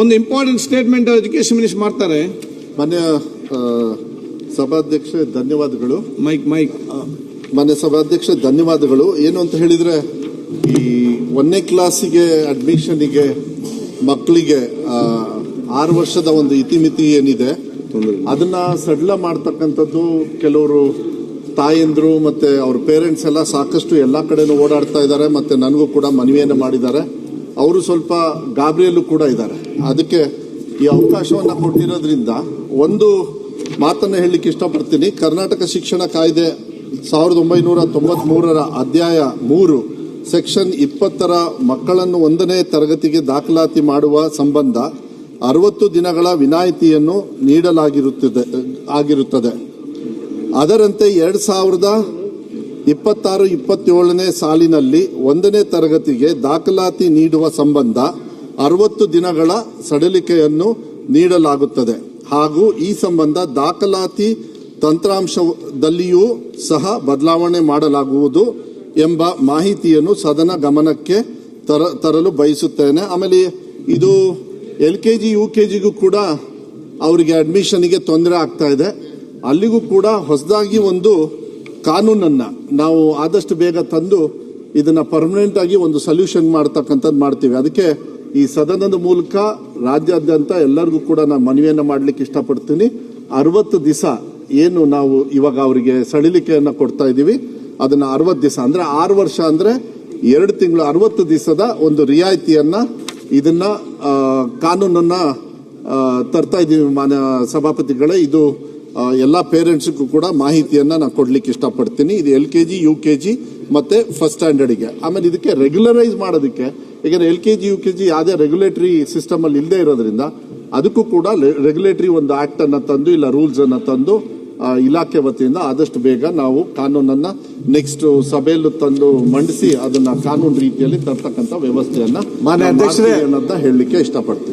ಒಂದು important statement education minister ಮಾಡ್ತಾರೆ. ಮಾನ್ಯ ಸಭಾಧ್ಯಕ್ಷ ಧನ್ಯವಾದಗಳು. ಮಾನ್ಯ ಸಭಾಧ್ಯಕ್ಷ ಧನ್ಯವಾದಗಳು. ಏನು ಅಂತ ಹೇಳಿದ್ರೆ, ಈ 1ನೇ ಕ್ಲಾಸಿಗೆ ಅಡ್ಮಿಷನ್ಗೆ ಮಕ್ಕಳಿಗೆ 6 ವರ್ಷದ ಒಂದು ಇತಿಮಿತಿ ಏನಿದೆ ಅದನ್ನ ಸಡಿಲ ಮಾಡ್ತಕ್ಕಂಥದ್ದು ಕೆಲವರು ತಾಯಂದ್ರು ಮತ್ತೆ ಅವ್ರ ಪೇರೆಂಟ್ಸ್ ಎಲ್ಲ ಸಾಕಷ್ಟು ಎಲ್ಲಾ ಕಡೆನೂ ಓಡಾಡ್ತಾ ಇದ್ದಾರೆ. ಮತ್ತೆ ನನಗೂ ಕೂಡ ಮನವಿಯನ್ನು ಮಾಡಿದ್ದಾರೆ. ಅವರು ಸ್ವಲ್ಪ ಗಾಬರಿಯಲ್ಲೂ ಕೂಡ ಇದ್ದಾರೆ. ಅದಕ್ಕೆ ಈ ಅವಕಾಶವನ್ನ ಕೊಟ್ಟಿರೋದ್ರಿಂದ ಒಂದು ಮಾತನ್ನ ಹೇಳಲಿಕ್ಕೆ ಇಷ್ಟಪಡ್ತೀನಿ. ಕರ್ನಾಟಕ ಶಿಕ್ಷಣ ಕಾಯ್ದೆ 1993 ಅಧ್ಯಾಯ 3 ಸೆಕ್ಷನ್ 20 ಮಕ್ಕಳನ್ನು 1ನೇ ತರಗತಿಗೆ ದಾಖಲಾತಿ ಮಾಡುವ ಸಂಬಂಧ 60 ದಿನಗಳ ವಿನಾಯಿತಿಯನ್ನು ನೀಡಲಾಗಿರುತ್ತದೆ. ಅದರಂತೆ 2026-27ನೇ ಸಾಲಿನಲ್ಲಿ 1ನೇ ತರಗತಿಗೆ ದಾಖಲಾತಿ ನೀಡುವ ಸಂಬಂಧ 60 ದಿನಗಳ ಸಡಿಲಿಕೆಯನ್ನು ನೀಡಲಾಗುತ್ತದೆ. ಹಾಗೂ ಈ ಸಂಬಂಧ ದಾಖಲಾತಿ ತಂತ್ರಾಂಶದಲ್ಲಿಯೂ ಸಹ ಬದಲಾವಣೆ ಮಾಡಲಾಗುವುದು ಎಂಬ ಮಾಹಿತಿಯನ್ನು ಸದನ ಗಮನಕ್ಕೆ ತರಲು ಬಯಸುತ್ತೇನೆ. ಆಮೇಲೆ ಇದು LKG UKGಗೂ ಕೂಡ ಅವರಿಗೆ ಅಡ್ಮಿಷನ್ಗೆ ತೊಂದರೆ ಆಗ್ತಾ ಇದೆ. ಅಲ್ಲಿಗೂ ಕೂಡ ಹೊಸದಾಗಿ ಒಂದು ಕಾನೂನನ್ನ ನಾವು ಆದಷ್ಟು ಬೇಗ ತಂದು ಇದನ್ನ ಪರ್ಮನೆಂಟ್ ಆಗಿ ಒಂದು ಸೊಲ್ಯೂಷನ್ ಮಾಡ್ತಕ್ಕಂಥದ್ದು ಮಾಡ್ತೀವಿ. ಅದಕ್ಕೆ ಈ ಸದನದ ಮೂಲಕ ರಾಜ್ಯಾದ್ಯಂತ ಎಲ್ಲರಿಗೂ ಕೂಡ ನಾನು ಮನವಿಯನ್ನ ಮಾಡ್ಲಿಕ್ಕೆ ಇಷ್ಟಪಡ್ತೀನಿ. 60 ದಿವಸ ಏನು ನಾವು ಇವಾಗ ಅವರಿಗೆ ಸಡಿಲಿಕೆಯನ್ನ ಕೊಡ್ತಾ ಇದ್ದೀವಿ, ಅದನ್ನ 60 ದಿವಸ ಅಂದ್ರೆ 6 ವರ್ಷ ಅಂದ್ರೆ 2 ತಿಂಗಳು 60 ದಿವಸದ ಒಂದು ರಿಯಾಯಿತಿಯನ್ನ ಇದನ್ನ ಕಾನೂನನ್ನ ತರ್ತಾ ಇದ್ದೀವಿ. ಮಾನ್ಯ ಸಭಾಪತಿಗಳೇ, ಇದು ಎಲ್ಲಾ ಪೇರೆಂಟ್ಸ್ಗೂ ಕೂಡ ಮಾಹಿತಿಯನ್ನ ನಾನು ಕೊಡ್ಲಿಕ್ಕೆ ಇಷ್ಟಪಡ್ತೀನಿ. ಇದು LKG UKG ಮತ್ತೆ ಫಸ್ಟ್ ಸ್ಟ್ಯಾಂಡರ್ಡ್ಗೆ. ಆಮೇಲೆ ಇದಕ್ಕೆ ರೆಗ್ಯುಲರೈಸ್ ಮಾಡೋದಕ್ಕೆ, ಈಗ LKG UKG ಯಾವುದೇ ರೆಗ್ಯುಲೇಟರಿ ಸಿಸ್ಟಮ್ ಅಲ್ಲಿ ಇಲ್ಲದೆ ಇರೋದ್ರಿಂದ ಅದಕ್ಕೂ ಕೂಡ ರೆಗ್ಯುಲೇಟರಿ ಒಂದು ಆಕ್ಟ್ ಅನ್ನ ತಂದು ಇಲ್ಲ ರೂಲ್ಸ್ ಅನ್ನ ತಂದು ಇಲಾಖೆ ವತಿಯಿಂದ ಆದಷ್ಟು ಬೇಗ ನಾವು ಕಾನೂನನ್ನ ನೆಕ್ಸ್ಟ್ ಸಭೆಯಲ್ಲೂ ತಂದು ಮಂಡಿಸಿ ಅದನ್ನ ಕಾನೂನು ರೀತಿಯಲ್ಲಿ ತರ್ತಕ್ಕಂಥ ವ್ಯವಸ್ಥೆಯನ್ನ ಮಾನ್ಯ ಅಧ್ಯಕ್ಷರೇ ಅಂತ ಹೇಳಲಿಕ್ಕೆ ಇಷ್ಟಪಡ್ತೀನಿ.